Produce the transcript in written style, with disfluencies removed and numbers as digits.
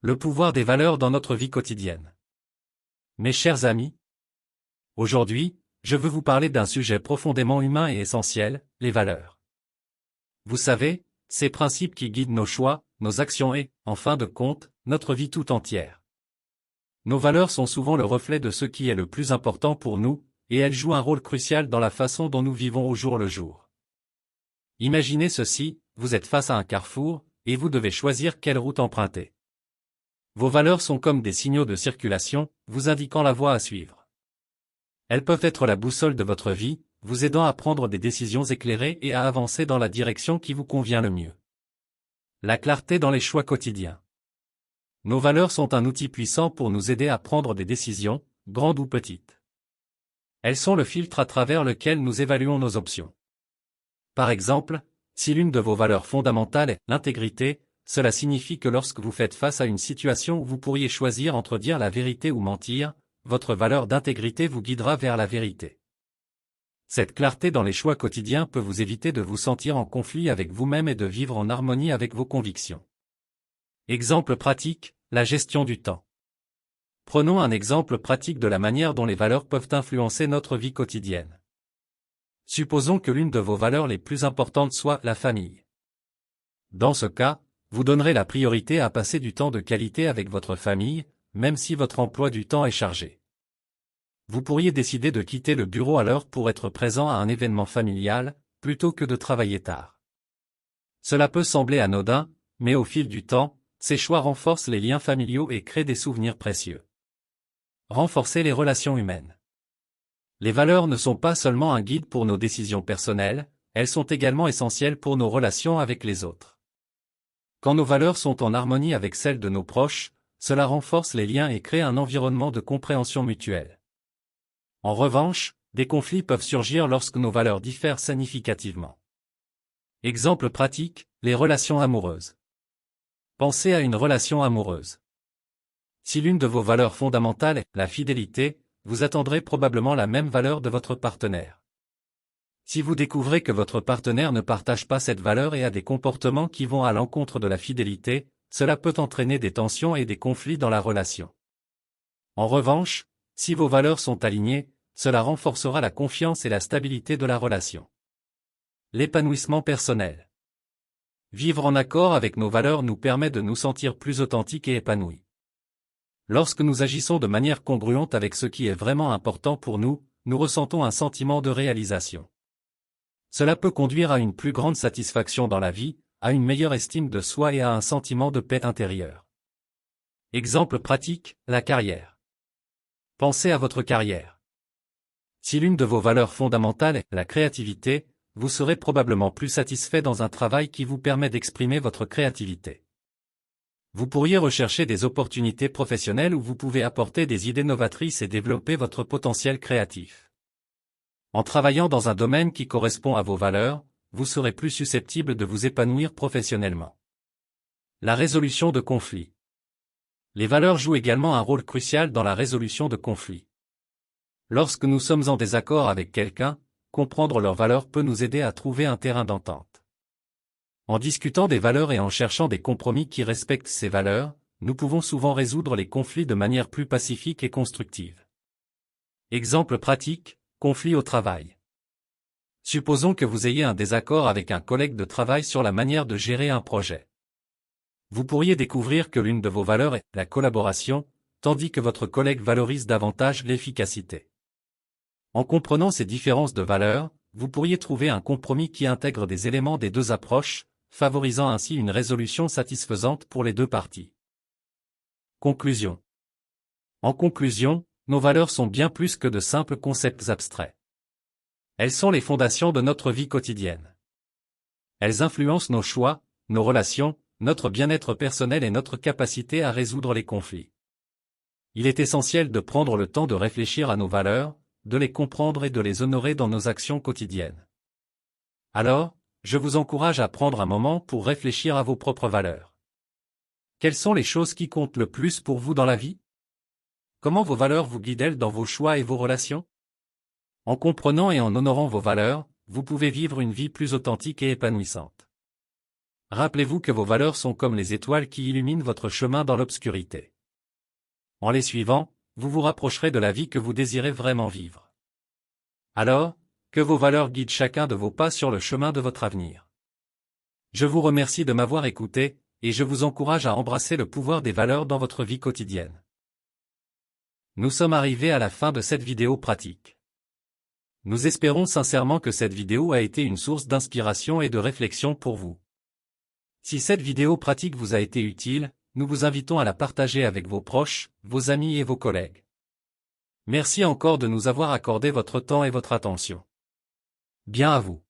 Le pouvoir des valeurs dans notre vie quotidienne. Mes chers amis, aujourd'hui, je veux vous parler d'un sujet profondément humain et essentiel, les valeurs. Vous savez, ces principes qui guident nos choix, nos actions et, en fin de compte, notre vie tout entière. Nos valeurs sont souvent le reflet de ce qui est le plus important pour nous, et elles jouent un rôle crucial dans la façon dont nous vivons au jour le jour. Imaginez ceci, vous êtes face à un carrefour, et vous devez choisir quelle route emprunter. Vos valeurs sont comme des signaux de circulation, vous indiquant la voie à suivre. Elles peuvent être la boussole de votre vie, vous aidant à prendre des décisions éclairées et à avancer dans la direction qui vous convient le mieux. La clarté dans les choix quotidiens. Nos valeurs sont un outil puissant pour nous aider à prendre des décisions, grandes ou petites. Elles sont le filtre à travers lequel nous évaluons nos options. Par exemple, si l'une de vos valeurs fondamentales est l'intégrité, cela signifie que lorsque vous faites face à une situation où vous pourriez choisir entre dire la vérité ou mentir, votre valeur d'intégrité vous guidera vers la vérité. Cette clarté dans les choix quotidiens peut vous éviter de vous sentir en conflit avec vous-même et de vivre en harmonie avec vos convictions. Exemple pratique, la gestion du temps. Prenons un exemple pratique de la manière dont les valeurs peuvent influencer notre vie quotidienne. Supposons que l'une de vos valeurs les plus importantes soit la famille. Dans ce cas, vous donnerez la priorité à passer du temps de qualité avec votre famille, même si votre emploi du temps est chargé. Vous pourriez décider de quitter le bureau à l'heure pour être présent à un événement familial, plutôt que de travailler tard. Cela peut sembler anodin, mais au fil du temps, ces choix renforcent les liens familiaux et créent des souvenirs précieux. Renforcer les relations humaines. Les valeurs ne sont pas seulement un guide pour nos décisions personnelles, elles sont également essentielles pour nos relations avec les autres. Quand nos valeurs sont en harmonie avec celles de nos proches, cela renforce les liens et crée un environnement de compréhension mutuelle. En revanche, des conflits peuvent surgir lorsque nos valeurs diffèrent significativement. Exemple pratique, les relations amoureuses. Pensez à une relation amoureuse. Si l'une de vos valeurs fondamentales est la fidélité, vous attendrez probablement la même valeur de votre partenaire. Si vous découvrez que votre partenaire ne partage pas cette valeur et a des comportements qui vont à l'encontre de la fidélité, cela peut entraîner des tensions et des conflits dans la relation. En revanche, si vos valeurs sont alignées, cela renforcera la confiance et la stabilité de la relation. L'épanouissement personnel. Vivre en accord avec nos valeurs nous permet de nous sentir plus authentiques et épanouis. Lorsque nous agissons de manière congruente avec ce qui est vraiment important pour nous, nous ressentons un sentiment de réalisation. Cela peut conduire à une plus grande satisfaction dans la vie, à une meilleure estime de soi et à un sentiment de paix intérieure. Exemple pratique, la carrière. Pensez à votre carrière. Si l'une de vos valeurs fondamentales est la créativité, vous serez probablement plus satisfait dans un travail qui vous permet d'exprimer votre créativité. Vous pourriez rechercher des opportunités professionnelles où vous pouvez apporter des idées novatrices et développer votre potentiel créatif. En travaillant dans un domaine qui correspond à vos valeurs, vous serez plus susceptible de vous épanouir professionnellement. La résolution de conflits. Les valeurs jouent également un rôle crucial dans la résolution de conflits. Lorsque nous sommes en désaccord avec quelqu'un, comprendre leurs valeurs peut nous aider à trouver un terrain d'entente. En discutant des valeurs et en cherchant des compromis qui respectent ces valeurs, nous pouvons souvent résoudre les conflits de manière plus pacifique et constructive. Exemple pratique, conflit au travail. Supposons que vous ayez un désaccord avec un collègue de travail sur la manière de gérer un projet. Vous pourriez découvrir que l'une de vos valeurs est la collaboration, tandis que votre collègue valorise davantage l'efficacité. En comprenant ces différences de valeurs, vous pourriez trouver un compromis qui intègre des éléments des deux approches, favorisant ainsi une résolution satisfaisante pour les deux parties. Conclusion. En conclusion, nos valeurs sont bien plus que de simples concepts abstraits. Elles sont les fondations de notre vie quotidienne. Elles influencent nos choix, nos relations, notre bien-être personnel et notre capacité à résoudre les conflits. Il est essentiel de prendre le temps de réfléchir à nos valeurs, de les comprendre et de les honorer dans nos actions quotidiennes. Alors, je vous encourage à prendre un moment pour réfléchir à vos propres valeurs. Quelles sont les choses qui comptent le plus pour vous dans la vie? Comment vos valeurs vous guident-elles dans vos choix et vos relations? En comprenant et en honorant vos valeurs, vous pouvez vivre une vie plus authentique et épanouissante. Rappelez-vous que vos valeurs sont comme les étoiles qui illuminent votre chemin dans l'obscurité. En les suivant, vous vous rapprocherez de la vie que vous désirez vraiment vivre. Alors, que vos valeurs guident chacun de vos pas sur le chemin de votre avenir. Je vous remercie de m'avoir écouté, et je vous encourage à embrasser le pouvoir des valeurs dans votre vie quotidienne. Nous sommes arrivés à la fin de cette vidéo pratique. Nous espérons sincèrement que cette vidéo a été une source d'inspiration et de réflexion pour vous. Si cette vidéo pratique vous a été utile, nous vous invitons à la partager avec vos proches, vos amis et vos collègues. Merci encore de nous avoir accordé votre temps et votre attention. Bien à vous.